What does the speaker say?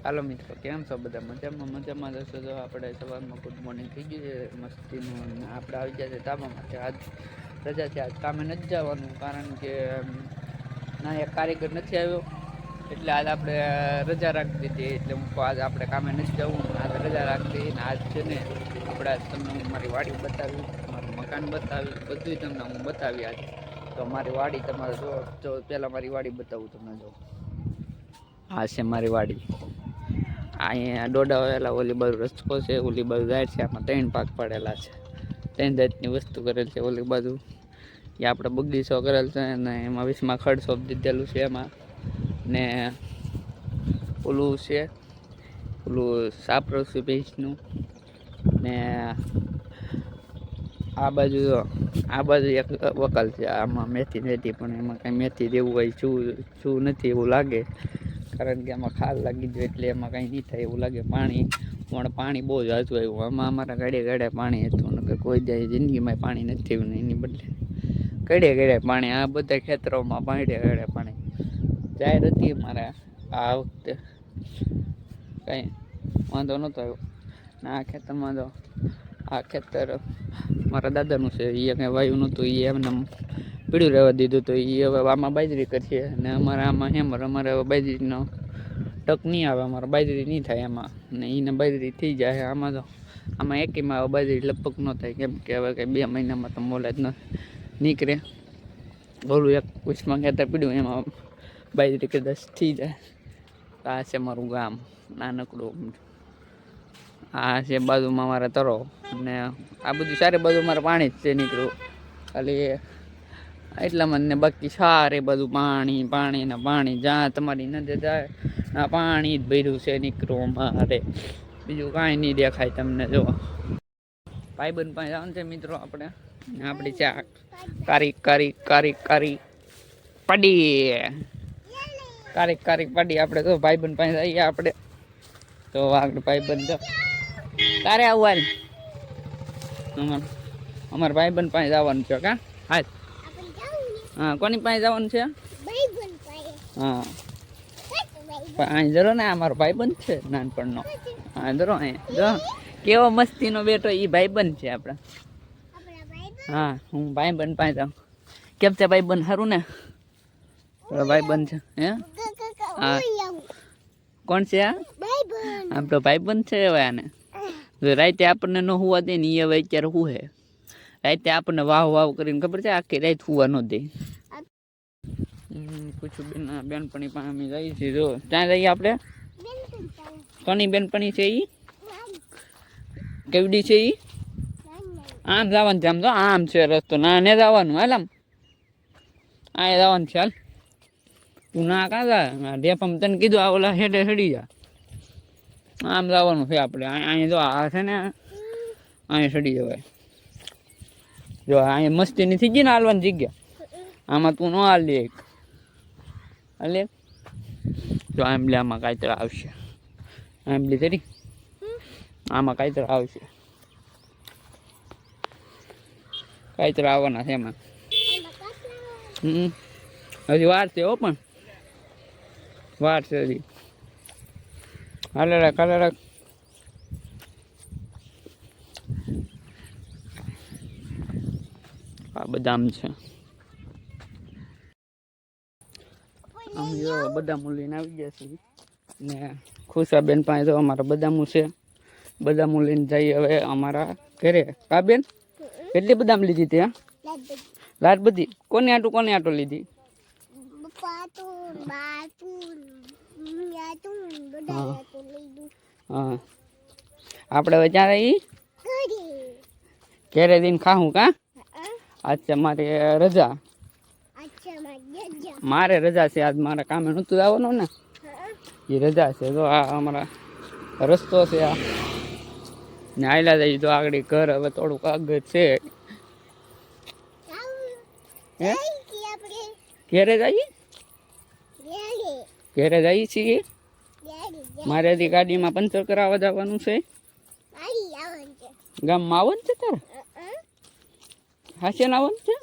હાલો મિત્રો, કેમ છો બધા? મજામાં જશો? જો આપણે સવારમાં ગુડ મોર્નિંગ થઈ ગયું છે મસ્તીનું. આપણે આવી ગયા છે ધાબામાં. આજ રજા છે, આજ કામે નથી જવાનું, કારણ કે ના એક કારીગર નથી આવ્યો, એટલે આજ આપણે રજા રાખી દીધી. એટલે હું આજ આપણે કામે નથી જવું, આજ રજા રાખી દીધી. ને આજ છે ને આપણે તમને હું મારી વાડી બતાવી, મારું મકાન બતાવી, બધું તમને હું બતાવી આજ. તો મારી વાડી તમારે જો પહેલાં મારી વાડી બતાવું તમને. જો આ છે મારી વાડી. અહીંયા ડોડા વાયેલા, ઓલી બાજુ રસ્તો છે, ઓલી બાજુ જાય છે. આમાં 3 પાક પડેલા છે, 3 જાતની વસ્તુ કરેલ છે. ઓલી બાજુ એ આપણે બગીચો કરેલ છે, ને એમાં 20માં ખડ સોંપ દીધેલું છે એમાં. ને ઓલું છે, ઓલું સાપરસ ભેંસનું. ને આ બાજુ એક વકાલ છે, આમાં મેથી પણ એમાં કાંઈ મેથી દેવું હોય શું નથી એવું લાગે, કારણ કે આમાં ખાલ લાગી જાય એટલે એમાં કાંઈ નહીં થાય એવું લાગે. પાણી બહુ જ હતું આવ્યું આમાં. અમારા ગાડે પાણી હતું, ને કોઈ દે જિંદગીમાં પાણી નથી થયું ને એની બદલે ગળે પાણી. આ બધા ખેતરોમાં ગળે પાણી જાહેર હતી મારે. આ વખતે કંઈ વાંધો નહોતો આવ્યો. ને આ ખેતરમાં તો આ ખેતર મારા દાદાનું છે, એ કંઈ વાયુ નહોતું, એ એમને પીળું રહેવા દીધું. તો એ હવે આમાં બાજરી કરીએ, અને અમારે આમાં હેમર, અમારે હવે બાજરીનો ટક નહીં આવે, અમારે બાજરી નહીં થાય એમાં. ને એને બાજરી થઈ જાય આમાં. તો આમાં એકેમાં હવે બાજરી લગભગ ન થાય, કેમ કે હવે કંઈ 2 મહિનામાં તો મોલ જ ન નીકળે. ઓલું એક ઉષ્મા ખેતર પીડ્યું, એમાં બાજરી કદાચ થઈ જાય. આ છે મારું ગામ નાનકડું. આ છે બાજુમાં મારે તરો, ને આ બધું સારી બાજુ મારે પાણી જ છે નીકળ્યું ખાલી એટલામાં. ને બાકી સારે બધું પાણી જ્યાં તમારી નજર જાય આ પાણી જ ભર્યું છે નીકળ્યું મારે. બીજું કાંઈ નહીં દેખાય તમને. જો ભાઈબંધ પાસે જવાનું છે મિત્રો આપણે. આપણી ચા કારી પડી આપણે. તો ભાઈબંધ પાસે જઈએ આપણે. તો આગળ ભાઈબંધ જો તારે આવવાનું, અમારા ભાઈબંધ પાસે જવાનું છે. કા હા, કોની પાસે જવાનું છે? હા, અહીં જરો ને, અમારો ભાઈબંધ છે નાનપણનો. હા જરો, અહીંયા જો કેવો મસ્તીનો બેઠો, એ ભાઈબંધ છે આપણા. હા, હું ભાઈબંધ પાસે જાઉં. કેમ છે ભાઈબંધ? સારું ને? ભાઈબંધ છે હે? હા, કોણ છે આ? આપણો ભાઈબંધ છે. હવે આને રાતે આપણને ન હોવા દે ને, એ હવે અત્યારે શું હે રાતે આપણને વાવ કરીને, ખબર છે, આખી રાત હોવા ન દે. પૂછું બેનપણી પાસે અમે જઈએ છીએ. જો ત્યાં જઈએ આપણે. કોની બેનપણી છે એ? કેવડી છે એ? આમ જવાનું છે, આમ તો આમ છે રસ્તો, ના ને જવાનું. હાલ આમ આ જવાનું છે. હાલ તું ના કાં જા ડેફામ, તને કીધું આ ઓલા હેડે હેડી જા. આમ જવાનું છે આપણે. અહીંયા જો આ છે ને, અહીંયા ચડી જવાય. જો અહીંયા મસ્તી નથી ગઈ ને હાલવાની જગ્યા, આમાં તું ન હાલ લે હાલે. જો આંબલી આમાં કાંતરા આવશે, આંબલી તરી આમાં કાંતરા આવશે, કાંતરા આવવાના છે એમાં. હજી વાર છે હો, પણ વાર છે હજી. હાલે રાખ. આ બદામ છે. આમ જો બદામું લઈને આવી ગયા છે ને ખુશાબેન પાસે તો અમારા બદામું છે. બદામું લઈને જઈએ હવે અમારા ઘરે. કા બેન, કેટલી બદામ લીધી ત્યાં? લાટ બધી. કોને આટો લીધી? હા, આપણે હવે ક્યાં રહી? ઘેરે જઈને ખાવું. કા અચ્છા, મારે રજા છે આજ. મારા કામે નહોતું આવવાનું ને, એ રજા છે. તો આ અમારા રસ્તો છે આ, ને આયલા જઈએ તો આગળ ઘર. હવે થોડુંક આગળ છે. હે, ઘેરે જઈએ છીએ. મારે હજી ગાડીમાં પંચર કરાવવા જવાનું છે. ગામમાં આવવાનું છે તારે? હાશે આવવાનું છે?